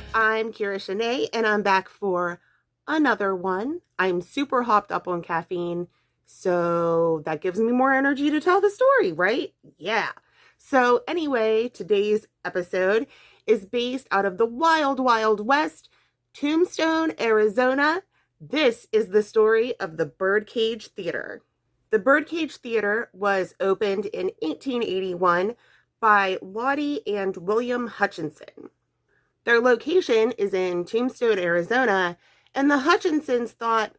up? I'm Kira Shanae, and I'm back for another one. I'm super hopped up on caffeine, so that gives me more energy to tell the story, right? Yeah. So anyway, today's episode is based out of the wild, wild west, Tombstone, Arizona. This is the story of the Birdcage Theater. The Birdcage Theater was opened in 1881 by Lottie and William Hutchinson. Their location is in Tombstone, Arizona, and the Hutchinsons thought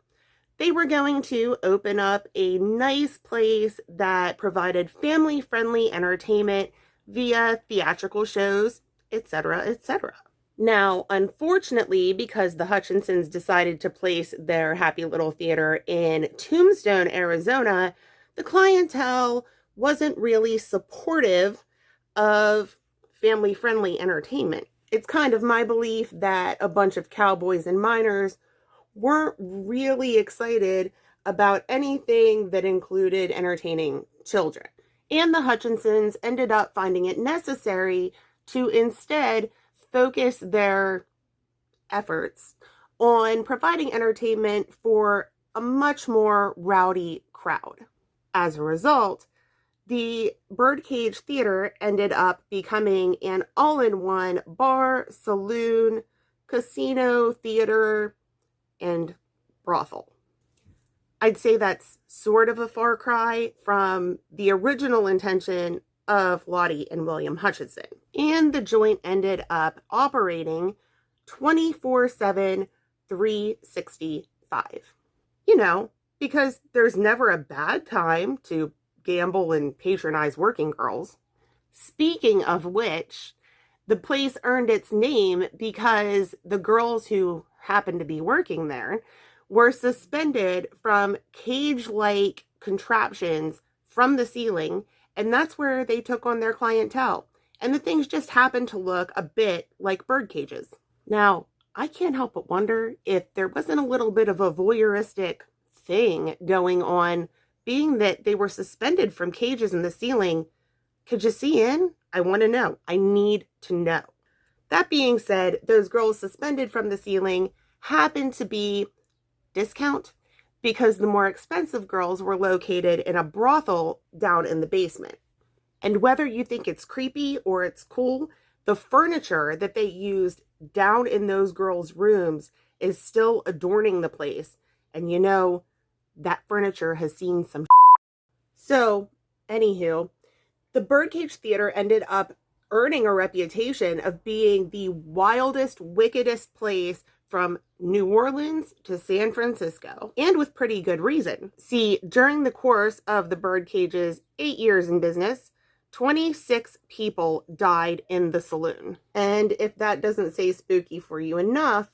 they were going to open up a nice place that provided family-friendly entertainment via theatrical shows, etc., etc. Now, unfortunately, because the Hutchinsons decided to place their happy little theater in Tombstone, Arizona, the clientele wasn't really supportive of family-friendly entertainment. It's kind of my belief that a bunch of cowboys and miners weren't really excited about anything that included entertaining children. And the Hutchinsons ended up finding it necessary to instead focus their efforts on providing entertainment for a much more rowdy crowd. As a result, the Birdcage Theater ended up becoming an all-in-one bar, saloon, casino, theater, and brothel. I'd say that's sort of a far cry from the original intention of Lottie and William Hutchinson. And the joint ended up operating 24/7, 365. You know, because there's never a bad time to gamble and patronize working girls. Speaking of which, the place earned its name because the girls who happened to be working there were suspended from cage-like contraptions from the ceiling, and that's where they took on their clientele. And the things just happened to look a bit like bird cages. Now, I can't help but wonder if there wasn't a little bit of a voyeuristic thing going on, being that they were suspended from cages in the ceiling. Could you see in? I want to know. I need to know. That being said, those girls suspended from the ceiling happened to be discount because the more expensive girls were located in a brothel down in the basement. And whether you think it's creepy or it's cool, the furniture that they used down in those girls' rooms is still adorning the place. And you know, that furniture has seen some. So, anywho, the Birdcage Theater ended up earning a reputation of being the wildest, wickedest place from New Orleans to San Francisco, and with pretty good reason. See, during the course of the Birdcage's 8 years in business, 26 people died in the saloon. And if that doesn't say spooky for you enough,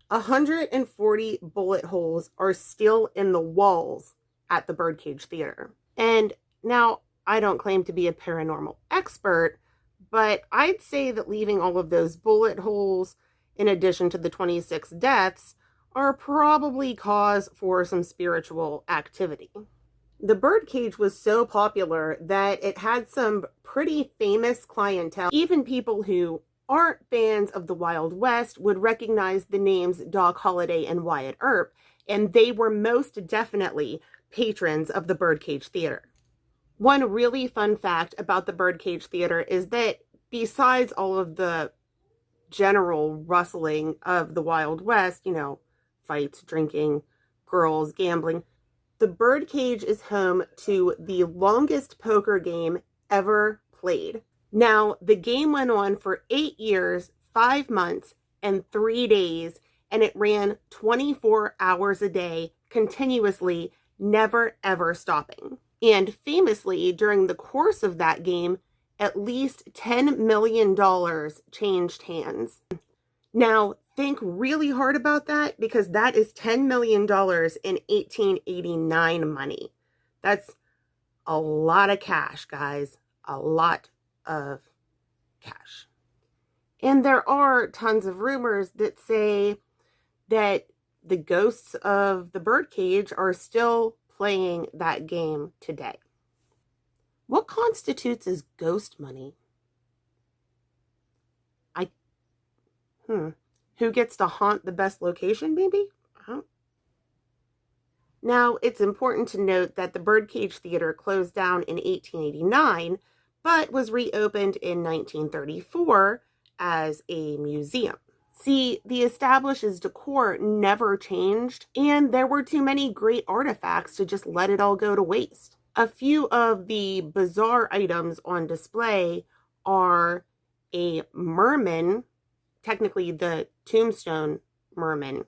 140 bullet holes are still in the walls at the Birdcage Theater. And now, I don't claim to be a paranormal expert, but I'd say that leaving all of those bullet holes, in addition to the 26 deaths, are probably cause for some spiritual activity. The Birdcage was so popular that it had some pretty famous clientele. Even people who aren't fans of the Wild West would recognize the names Doc Holliday and Wyatt Earp, and they were most definitely patrons of the Birdcage Theater. One really fun fact about the Birdcage Theater is that besides all of the general rustling of the Wild West, you know, fights, drinking, girls, gambling, the Birdcage is home to the longest poker game ever played. Now, the game went on for 8 years, 5 months, and 3 days, and it ran 24 hours a day, continuously, never ever stopping. And famously, during the course of that game, at least $10 million changed hands. Now, think really hard about that, because that is $10 million in 1889 money. That's a lot of cash, guys. A lot of cash. And there are tons of rumors that say that the ghosts of the Birdcage are still playing that game today. What constitutes as ghost money? Who gets to haunt the best location, maybe? Now, it's important to note that the Birdcage Theater closed down in 1889, but was reopened in 1934 as a museum. See, the establishment's decor never changed, and there were too many great artifacts to just let it all go to waste. A few of the bizarre items on display are a merman, technically the tombstone merman,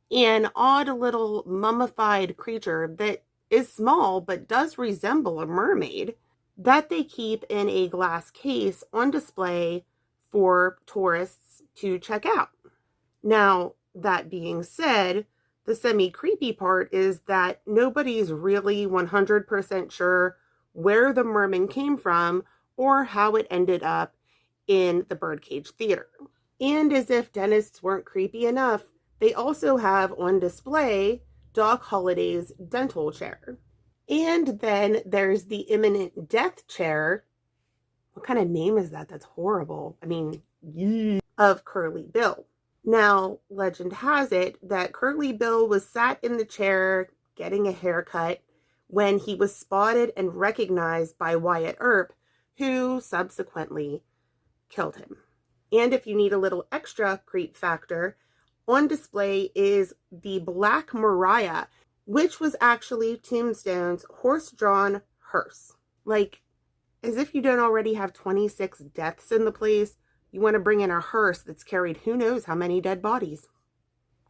an odd little mummified creature that is small but does resemble a mermaid that they keep in a glass case on display for tourists to check out. Now, that being said, the semi-creepy part is that nobody's really 100% sure where the merman came from or how it ended up in the Birdcage Theater. And as if dentists weren't creepy enough, they also have on display Doc Holliday's dental chair. And then there's the imminent death chair. What kind of name is that? That's horrible. I mean, of Curly Bill. Now, legend has it that Curly Bill was sat in the chair getting a haircut when he was spotted and recognized by Wyatt Earp, who subsequently killed him. And if you need a little extra creep factor, on display is the Black Mariah, which was actually Tombstone's horse-drawn hearse. Like, as if you don't already have 26 deaths in the place, you want to bring in a hearse that's carried who knows how many dead bodies.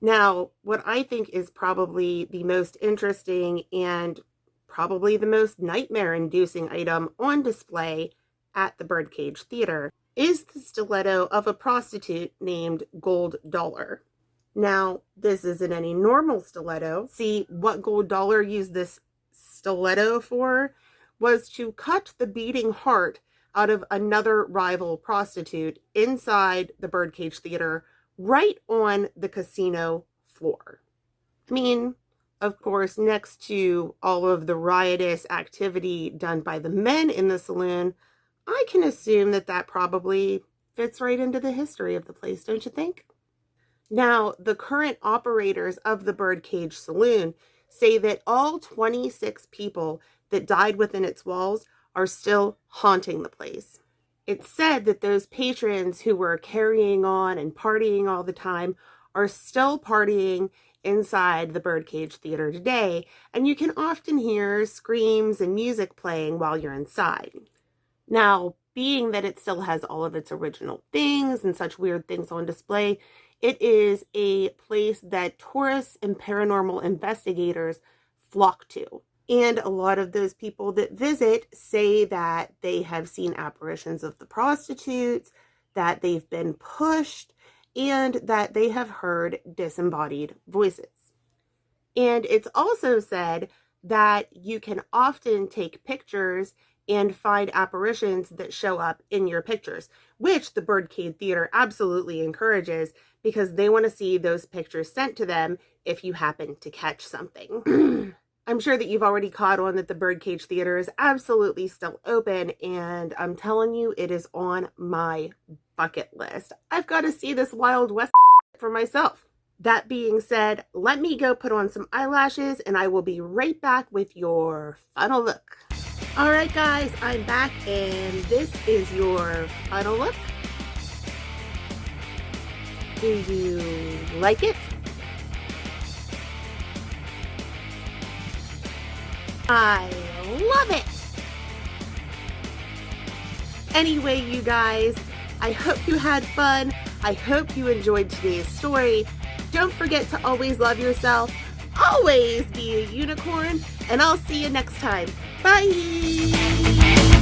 Now, what I think is probably the most interesting and probably the most nightmare-inducing item on display at the Birdcage Theater is the stiletto of a prostitute named Gold Dollar. Now, this isn't any normal stiletto. See, what Gold Dollar used this stiletto for was to cut the beating heart out of another rival prostitute inside the Birdcage Theater, right on the casino floor. I mean, of course, next to all of the riotous activity done by the men in the saloon, I can assume that that probably fits right into the history of the place, don't you think? Now, the current operators of the Birdcage Saloon say that all 26 people that died within its walls are still haunting the place. It's said that those patrons who were carrying on and partying all the time are still partying inside the Birdcage Theater today, and you can often hear screams and music playing while you're inside. Now, being that it still has all of its original things and such weird things on display, it is a place that tourists and paranormal investigators flock to. And a lot of those people that visit say that they have seen apparitions of the prostitutes, that they've been pushed, and that they have heard disembodied voices. And it's also said that you can often take pictures and find apparitions that show up in your pictures, which the Birdcage Theater absolutely encourages because they want to see those pictures sent to them if you happen to catch something. I'm sure that you've already caught on that the Birdcage Theater is absolutely still open, and I'm telling you, it is on my bucket list. I've got to see this Wild West for myself. That being said, let me go put on some eyelashes, and I will be right back with your final look. All right, guys, I'm back, and this is your final look. Do you like it? I love it! Anyway, you guys, I hope you had fun. I hope you enjoyed today's story. Don't forget to always love yourself, always be a unicorn, and I'll see you next time. Bye!